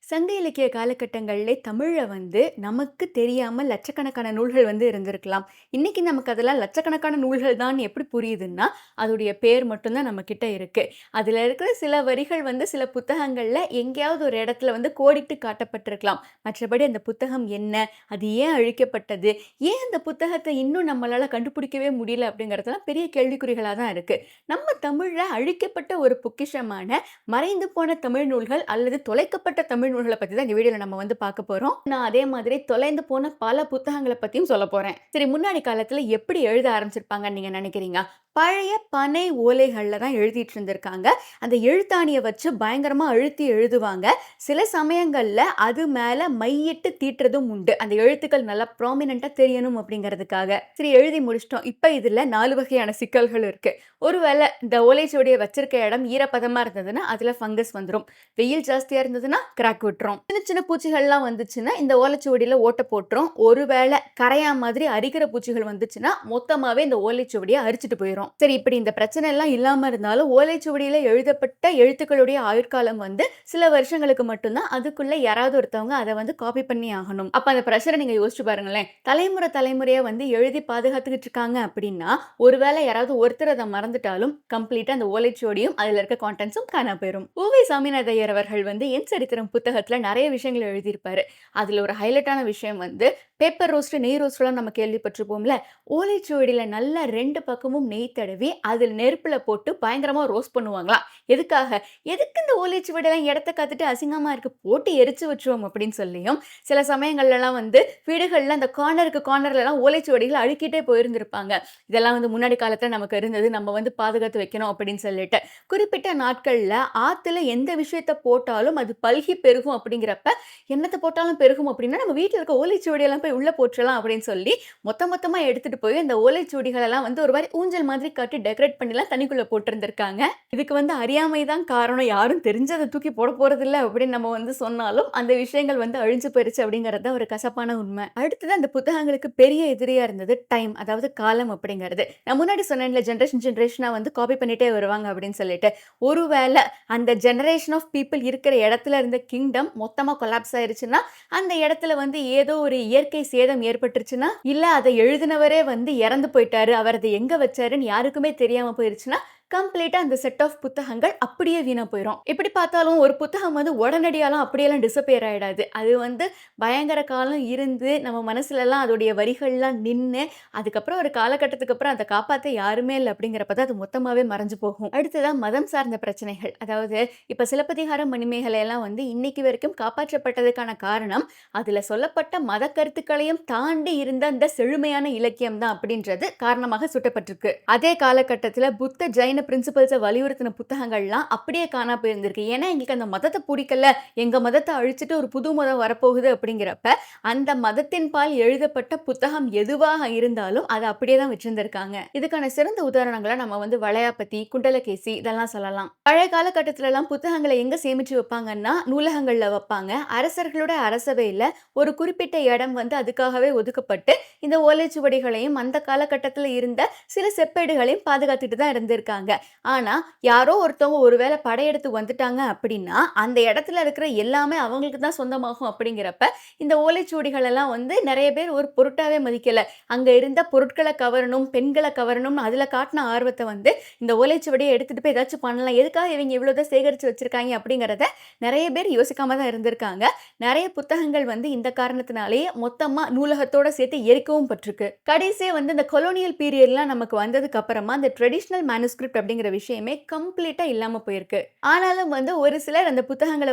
சங்க இலக்கிய காலகட்டங்கள்ல தமிழ்ல நமக்கு தெரியாம லட்சக்கணக்கான நூல்கள் இருந்திருக்கலாம். இன்னைக்கு நமக்கு அதெல்லாம் லட்சக்கணக்கான நூல்கள் தான் எப்படி புரியுதுன்னா, அதோடைய பேர் மட்டும் தான் நம்ம கிட்ட இருக்கு. அதுல இருக்கிற சில வரிகள் சில புத்தகங்கள்ல எங்கேயாவது ஒரு இடத்துல கோடிட்டு காட்டப்பட்டிருக்கலாம். மற்றபடி அந்த புத்தகம் என்ன? அது ஏன் அழிக்கப்பட்டது? ஏன் அந்த புத்தகத்த இன்னும் நம்மளால கண்டுபிடிக்கவே முடியல? அப்படிங்கிறதெல்லாம் பெரிய கேள்விக்குறிகளா தான் இருக்கு. நம்ம தமிழ்ல அழிக்கப்பட்ட ஒரு பொக்கிஷமான மறைந்து போன தமிழ் நூல்கள் அல்லது தொலைக்கப்பட்ட தமிழ் நூல்கள பத்தி தான் இந்த வீடியோல நம்ம பார்க்க போறோம். நான் அதே மாதிரி தொலைந்து போன பல புத்தகங்கள பத்தியும் சொல்லப் போறேன். சரி, முன்னாடி காலத்துல எப்படி எழுத ஆரம்பிச்சிருப்பாங்கன்னு நீங்க நினைக்கிறீங்க? பழைய பனை ஓலைகள்ல தான் எழுதிட்டு இருந்திருக்காங்க. அந்த எழுத்தாணிய வச்சு பயங்கரமா அழுத்தி எழுதுவாங்க. சில சமயங்கள்ல அது மேல மையிட்டு தீட்டுறதும் உண்டு. அந்த எழுத்துக்கள் நல்லா ப்ராமினென்ட்டா தெரியணும் அப்படிங்கிறதுக்காக. சரி, எழுதி முடிச்சிட்டோம். இப்ப இதுல 4 வகையான சிக்கல்கள் இருக்கு. ஒருவேளை இந்த ஓலைச்சுவடிய வச்சிருக்க இடம் ஈரப்பதமா இருந்ததுன்னா அதுல ஃபங்கஸ் வந்துரும். வெயில் ஜாஸ்தியா இருந்ததுன்னா கிராக் விட்டுரும். சின்ன சின்ன பூச்சிகள்லாம் வந்துச்சுன்னா இந்த ஓலைச்சுவடியில ஓட்டை போட்டுரும். ஒருவேளை கரையா மாதிரி அரிக்கிற பூச்சிகள் வந்துச்சுன்னா மொத்தமாவே இந்த ஓலைச்சுவடியை அரிச்சிட்டு போயிடும். சரி, இப்படி இந்த பிரச்சனை எல்லாம் இல்லாம இருந்தாலும் ஓலைச்சுவடியில எழுதப்பட்ட எழுத்துக்களுடைய ஆயுட்காலம் சில வருஷங்களுக்கு மட்டும்தான். அதுக்குள்ள யாராவது ஒருத்தவங்க அதை காப்பி பண்ணி ஆகணும். அப்ப அந்த பிரஷரை நீங்க யோசிச்சு பாருங்களேன். தலைமுறை தலைமுறையா எழுதி பாதுகாத்துக்கிட்டு இருக்காங்க அப்படின்னா, ஒருவேளை யாராவது ஒருத்தர் அதை மறந்துட்டாலும் கம்ப்ளீட்டா அந்த ஓலைச்சுவடியும் அதுல இருக்க கான்டென்ட்ஸும் காணா போயிடும். உ.வி. சாமிநாத ஐயர் அவர்கள் என் சரித்திரம் புத்தகத்துல நிறைய விஷயங்கள் எழுதியிருப்பாரு. அதுல ஒரு ஹைலைட்டான விஷயம் பேப்பர் ரோஸ்ட், நெய் ரோஸ்ட்லாம் நம்ம கேள்விப்பட்டிருப்போம்ல. ஓலைச்சுவடியில நல்லா 2 பக்கமும் நெய் தடவி அதில் நெருப்புல போட்டு பயங்கரமா ரோஸ்ட் பண்ணுவாங்களாம். எதுக்காக? எதுக்கு இந்த ஓலைச்சுவடியெல்லாம் இடத்த காத்துட்டு அசிங்கமா இருக்கு, போட்டு எரிச்சு வச்சுருவோம் அப்படின்னு சொல்லியும், சில சமயங்கள்லாம் வீடுகள்ல அந்த கார்னர்லலாம் ஓலைச்சுவடிகள் அழுக்கிட்டே போயிருந்திருப்பாங்க. இதெல்லாம் முன்னாடி காலத்துல நமக்கு இருந்தது. நம்ம பாதுகாத்து வைக்கணும் அப்படின்னு சொல்லிட்டு. குறிப்பிட்ட நாட்கள்ல ஆத்துல எந்த விஷயத்த போட்டாலும் அது பல்கி பெருகும் அப்படிங்கிறப்ப, என்னத்த போட்டாலும் பெருகும் அப்படின்னா நம்ம வீட்டுல இருக்க ஓலைச்சுவடியெல்லாம் போய் உள்ள போட்டுறலாம் அப்படின்னு சொல்லி மொத்தமா எடுத்துட்டு போய் அந்த ஓலைச்சுவடிகள் எல்லாம் ஒரு மாதிரி ஊஞ்சல் மாதிரி கட்டி டெக்கரேட் பண்ணிலாம் தண்ணிக்குள்ள போட்டிருந்திருக்காங்க. இதுக்கு அறியாமை தான் காரணம். யாரும் தெரிஞ்சதை தூக்கி போட போறது இல்ல அப்படின்னு நம்ம சொன்னாலும் அந்த விஷயங்கள் அழிஞ்சு போயிருச்சு அப்படிங்கறது ஒரு கசப்பான உண்மை. அடுத்தது அந்த புத்தகங்களுக்கு பெரிய எதிரியா இருந்தது டைம், அதாவது காலம் அப்படிங்கிறது. நான் முன்னாடி சொன்னேன்ல, ஜெனரேஷனா காப்பி பண்ணிட்டே வருவாங்க அப்படின்னு சொல்லிட்டு. ஒருவேளை அந்த ஜெனரேஷன் ஆஃப் பீப்புள் இருக்கிற இடத்துல இருந்த கிங்டம் மொத்தமா கொலாப்ஸ் ஆயிருச்சுன்னா, அந்த இடத்துல ஏதோ ஒரு இயற்கை சேதம் ஏற்பட்டுருச்சுன்னா, இல்ல அதை எழுதினவரே இறந்து போயிட்டாரு, அவர் அதை எங்க வச்சாருன்னு யாருக்குமே தெரியாம போயிருச்சுன்னா, கம்ப்ளீட்டா அந்த செட் ஆஃப் புத்தகங்கள் அப்படியே வீணா போயிடும். எப்படி பார்த்தாலும் ஒரு புத்தகம் உடனடியாலாம் அப்படியெல்லாம் டிஸப்பியர் ஆயிடாது. அது பயங்கர காலம் இருந்து நம்ம மனசுலலாம் அதோடைய வரிகள்லாம் நின்று, அதுக்கப்புறம் ஒரு காலகட்டத்துக்கு அப்புறம் அதை காப்பாற்ற யாருமே இல்லை அப்படிங்கிறப்ப தான் அது மொத்தமாவே மறைஞ்சு போகும். அடுத்ததான் மதம் சார்ந்த பிரச்சனைகள். அதாவது இப்ப சிலப்பதிகாரம், மணிமேகலை எல்லாம் இன்னைக்கு வரைக்கும் காப்பாற்றப்பட்டதுக்கான காரணம் அதுல சொல்லப்பட்ட மத கருத்துக்களையும் தாண்டி இருந்த அந்த செழுமையான இலக்கியம் தான் அப்படின்றது காரணமாக சுட்டப்பட்டிருக்கு. அதே காலகட்டத்தில் புத்த ஜெயின பிரின்சிபல்ஸை வலியுறுத்தின புத்தகங்கள்லாம் அப்படியே காணா போயிருந்திருக்கு. ஏன்னா எங்களுக்கு அந்த மதத்தை பிடிக்கல, எங்க மதத்தை அழிச்சிட்டு ஒரு புது மதம் வரப்போகுது அப்படிங்கிறப்ப அந்த மதத்தின் பால் எழுதப்பட்ட புத்தகம் எதுவாக இருந்தாலும் அதை அப்படியே தான் வச்சிருந்திருக்காங்க. இதுக்கான சிறந்த உதாரணங்களை நம்ம வளையாபதி, குண்டலகேசி இதெல்லாம் சொல்லலாம். பழைய காலகட்டத்தில எல்லாம் புத்தகங்களை எங்க சேமிச்சு வைப்பாங்கன்னா நூலகங்கள்ல வைப்பாங்க. அரசர்களோட அரசவையில ஒரு குறிப்பிட்ட இடம் அதுக்காகவே ஒதுக்கப்பட்டு இந்த ஓலைச்சுவடிகளையும் அந்த காலகட்டத்தில் இருந்த சில செப்பேடுகளையும் பாதுகாத்துட்டு தான் இருந்திருக்காங்க. ஆனா யாரோ ஒருத்தவங்க ஒருவேளை படையெடுத்து வந்துட்டாங்க அப்படின்னா அந்த இடத்துல இருக்கிற எல்லாமே அவங்களுக்கு தான் சொந்தமாகும். அப்படிங்கிறப்ப இந்த ஓலைச்சுவடிகள் எல்லாம் நிறைய பேர் ஒரு பொருட்டாவே மதிக்கல. அங்க இருந்த பொருட்களை கவரணும், பெண்களை கவரணும், அதுல காட்டின ஆர்வத்தை இந்த ஓலைச்சுவடியை எடுத்துட்டு போய் ஏதாச்சும் பண்ணலாம், எதுக்காக இவங்க இவ்வளவுதான் சேகரிச்சு வச்சிருக்காங்க அப்படிங்கறத நிறைய பேர் யோசிக்காம தான் இருந்திருக்காங்க. நிறைய புத்தகங்கள் இந்த காரணத்தினாலேயே மொத்தமா நூலகத்தோட சேர்த்து எரிக்கவும் பட்டிருக்கு. கடைசியா இந்த கொலோனியல் பீரியட்லாம் நமக்கு வந்ததுக்கு அப்புறமா அந்த ட்ரெடிஷனல் மேனுஸ்கிரிப்ட் அப்படிங்கிற விஷயமே கம்ப்ளீட்டா இல்லாம போயிருக்கு. ஆனாலும் ஒரு சிலர் அந்த புத்தகங்களை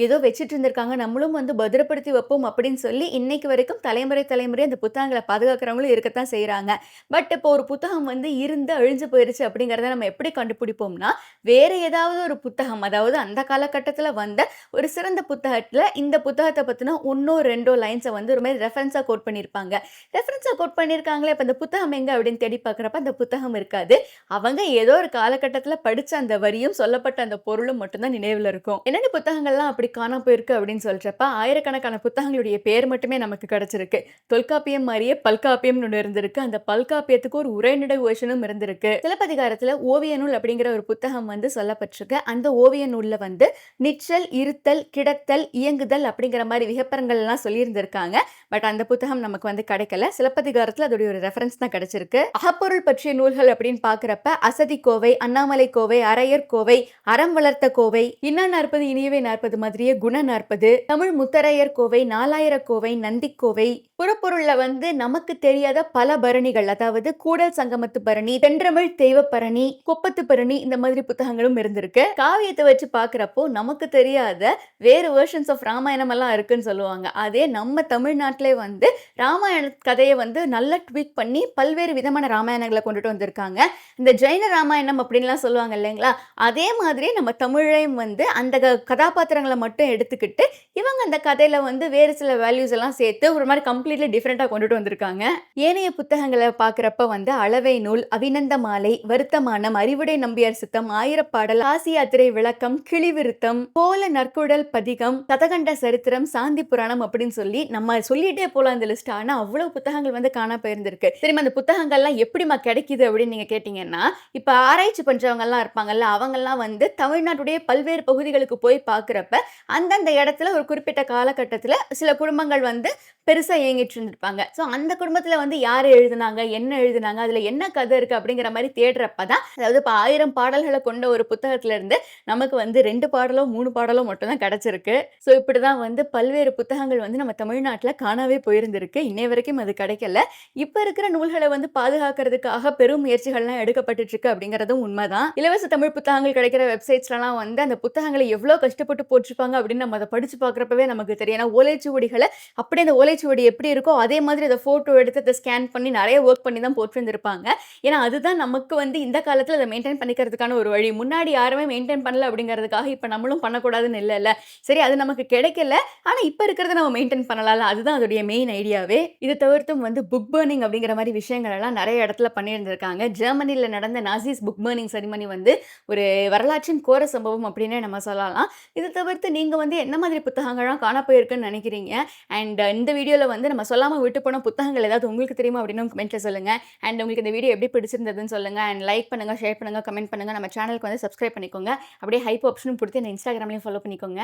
ஏதோ வச்சிட்டு இருந்திருக்காங்க, நம்மளும் பத்திரப்படுத்தி வைப்போம் அப்படின்னு சொல்லி இன்னைக்கு வரைக்கும் தலைமுறை அந்த புத்தகங்களை பாதுகாக்கிறவங்களும் இருக்கத்தான் செய்யறாங்க. பட் இப்போ ஒரு புத்தகம் இருந்து அழிஞ்சு போயிருச்சு அப்படிங்கறத நம்ம எப்படி கண்டுபிடிப்போம்னா, வேற ஏதாவது ஒரு புத்தகம், அதாவது அந்த காலகட்டத்தில் வந்த ஒரு சிறந்த புத்தகத்துல இந்த புத்தகத்தை பத்தின ஒன்னோ ரெண்டோ லைன்ஸை ஒரு மாதிரி ரெஃபரன்ஸா கோட் பண்ணியிருப்பாங்க. ரெஃபரன்ஸா கோட் பண்ணியிருக்காங்களே, இப்போ அந்த புத்தகம் எங்க அப்படின்னு தேடி பார்க்குறப்ப அந்த புத்தகம் இருக்காது. அவங்க ஏதோ ஒரு காலகட்டத்துல படிச்ச அந்த வரியும், சொல்லப்பட்ட அந்த பொருளும் மட்டும் தான் நினைவுல இருக்கும். என்னென்ன புத்தகங்கள்லாம் அப்படி காணாம போயிருக்கு அப்படின்னு சொல்றப்ப, ஆயிரக்கணக்கான புத்தகங்களுடைய பேர் மட்டுமே நமக்கு கிடைச்சிருக்கு. தொல்காப்பியம் மாரியே பல்காப்பியம்னு ஒண்ணு இருந்திருக்கு. அந்த பல்காப்பியத்துக்கு ஒரு உரைநடை வெர்ஷனும் இருந்திருக்கு. சிலப்பதிகாரத்துல ஓவிய நூல் அப்படிங்கிற ஒரு புத்தகம் வந்து சொல்லப்பட்டிருக்கு. அந்த ஓவிய நூல்ல வந்து நிற்றல், இருத்தல், கிடத்தல், இயங்குதல் அப்படிங்கிற மாரி விகப்பரங்கள் எல்லாம் சொல்லியிருந்திருக்காங்க. பட் அந்த புத்தகம் நமக்கு வந்து கிடைக்கல. சிலப்பதிகாரத்துல அதோடைய ஒரு ரெஃபரன்ஸ் தான் கிடைச்சிருக்கு. அகப்பொருள் பற்றிய நூல்கள் அப்படின்னு பார்க்கிறப்ப அசதி கோவை, அண்ணாமலை கோவை, அரையர் கோவை, அறம் வளர்த்த கோவை, இன்னா நாற்பது இனியவை 40 மாதிரியே குண 40, தமிழ் முத்தரையர் கோவை, நாலாயிர கோவை, நந்திக்கோவை, புறப்பொருள்ல வந்து நமக்கு தெரியாத பல பரணிகள், அதாவது கூடல் சங்கமத்து பரணி, தென்றமிழ் தெய்வ பரணி, கொப்பத்து பரணி, இந்த மாதிரி புத்தகங்களும் இருந்திருக்கு. காவியத்தை வச்சு பார்க்கிறப்போ நமக்கு தெரியாத வேறு வெர்ஷன்ஸ் ஆஃப் ராமாயணம் எல்லாம் இருக்குன்னு சொல்லுவாங்க. அதே நம்ம தமிழ்நாட்டிலே வந்து ராமாயண கதையை வந்து நல்லா ட்வீட் பண்ணி பல்வேறு விதமான ராமாயணங்களை கொண்டுட்டு வந்திருக்காங்க. இந்த ஜெயின ராமாயணம் அப்படின்லாம் சொல்லுவாங்க இல்லைங்களா, அதே மாதிரி நம்ம தமிழையும் வந்து அந்த கதாபாத்திரங்களை மட்டும் எடுத்துக்கிட்டு இவங்க அந்த கதையில வந்து வேறு சில வேல்யூஸ் எல்லாம் சேர்த்து ஒரு மாதிரி கம்ப்ளீட்லி டிஃப்ரெண்டாக கொண்டுட்டு வந்திருக்காங்க. ஏனைய புத்தகங்களை பார்க்குறப்ப வந்து அளவை நூல், அபிநந்த மாலை, வருத்தமானம், அறிவுடை நம்பியார் சித்தம், ஆயிரப்பாடல், காசி யாத்திரை விளக்கம், கிளிவிருத்தம், கோல நற்குடல் பதிகம், சதகண்ட சரித்திரம், சாந்தி புராணம் அப்படின்னு சொல்லி நம்ம சொல்லிட்டே போலாம் இந்த லிஸ்ட். ஆனா அவ்வளவு புத்தகங்கள் வந்து காண போயிருந்திருக்கு. திரும்ப அந்த புத்தகங்கள்லாம் எப்படிமா கிடைக்குது அப்படின்னு நீங்க கேட்டீங்கன்னா, இப்ப ஆராய்ச்சி பண்றவங்க எல்லாம் இருப்பாங்கல்ல, அவங்க எல்லாம் வந்து தமிழ்நாட்டுடைய பல்வேறு பகுதிகளுக்கு போய் பார்க்கிறப்ப அந்தந்த இடத்துல ஒரு குறிப்பிட்ட காலகட்டத்துல சில குடும்பங்கள் வந்து பெருசா இயங்கிட்டு இருந்திருப்பாங்க. ஸோ அந்த குடும்பத்துல வந்து யார் எழுதுனாங்க, என்ன எழுதுனாங்க, அதுல என்ன கதை இருக்கு அப்படிங்கிற மாதிரி தேடுறப்பதான், அதாவது இப்போ 1000 பாடல்களை கொண்ட ஒரு புத்தகத்துல இருந்து நமக்கு வந்து 2 பாடலோ 3 பாடலோ மட்டும் தான் கிடைச்சிருக்கு. ஸோ இப்படிதான் வந்து பல்வேறு புத்தகங்கள் வந்து நம்ம தமிழ்நாட்டுல காணாவே போயிருந்திருக்கு. இன்னை வரைக்கும் அது கிடைக்கல. இப்ப இருக்கிற நூல்களை வந்து பாதுகாக்கிறதுக்காக பெரும் முயற்சிகள்லாம் எடுக்கப்பட்டு இருக்கு அப்படிங்கிறதும் உண்மைதான். இலவச தமிழ் புத்தகங்கள் கிடைக்கிற வெப்சைட்ஸ்லாம் வந்து அந்த புத்தகங்களை எவ்வளவு கஷ்டப்பட்டு போட்டிருப்பாங்க அப்படின்னு நம்ம அதை படிச்சு பார்க்குறப்பவே நமக்கு தெரியும். ஏன்னா ஓலைச்சுவடிகளை அப்படியே அந்த ஓலைச்சுவடி எப்படி இருக்கோ அதே மாதிரி அதை ஃபோட்டோ எடுத்து அதை ஸ்கேன் பண்ணி நிறைய ஒர்க் பண்ணி தான் போட்டிருந்திருப்பாங்க. ஏன்னா அதுதான் நமக்கு வந்து இந்த காலத்தில் அதை மெயின்டைன் பண்ணிக்கிறதுக்கான ஒரு வழி. முன்னாடி யாருமே மெயின்டைன் பண்ணல அப்படிங்கிறதுக்காக இப்போ நம்மளும் பண்ணக்கூடாதுன்னு இல்லைல்ல. சரி, அது நமக்கு கிடைக்கல, ஆனால் இப்போ இருக்கிறத நம்ம மெயின்டைன் பண்ணலாம்ல, அதுதான் அதோடைய மெயின் ஐடியாவே. இது தவிர்த்தும் வந்து புக் பர்னிங் அப்படிங்கிற மாதிரி விஷயங்கள் எல்லாம் நிறைய இடத்துல பண்ணியிருந்திருக்காங்க. ஜெர்மனியில் நடந்த நாசிஸ் புக் பர்னிங் செரிமனி வந்து ஒரு வரலாற்றின் கோர சம்பவம் அப்படின்னே நம்ம சொல்லலாம். இது தவிர்த்து நீங்கள் வந்து என்ன மாதிரி புத்தகங்கள்லாம் காண போயிருக்குன்னு நினைக்கிறீங்க? அண்ட் இந்த வீடியோவில் வந்து நம்ம சொல்லாமல் விட்டு போன புத்தகங்கள் ஏதாவது உங்களுக்கு தெரியுமா அப்படின்னு கமெண்ட்டில் சொல்லுங்கள். அண்ட் உங்களுக்கு இந்த வீடியோ எப்படி பிடிச்சிருந்ததுன்னு சொல்லுங்கள். அண்ட் லைக் பண்ணுங்கள், ஷேர் பண்ணுங்கள், கமெண்ட் பண்ணுங்கள். நம்ம சேனலுக்கு வந்து சப்ஸ்கிரைப் பண்ணிக்கோங்க. அப்படியே ஹைப் ஆப்ஷனும் கொடுத்து என்ன இன்ஸ்டாகிராம்லையும் ஃபாலோ பண்ணிக்கோங்க.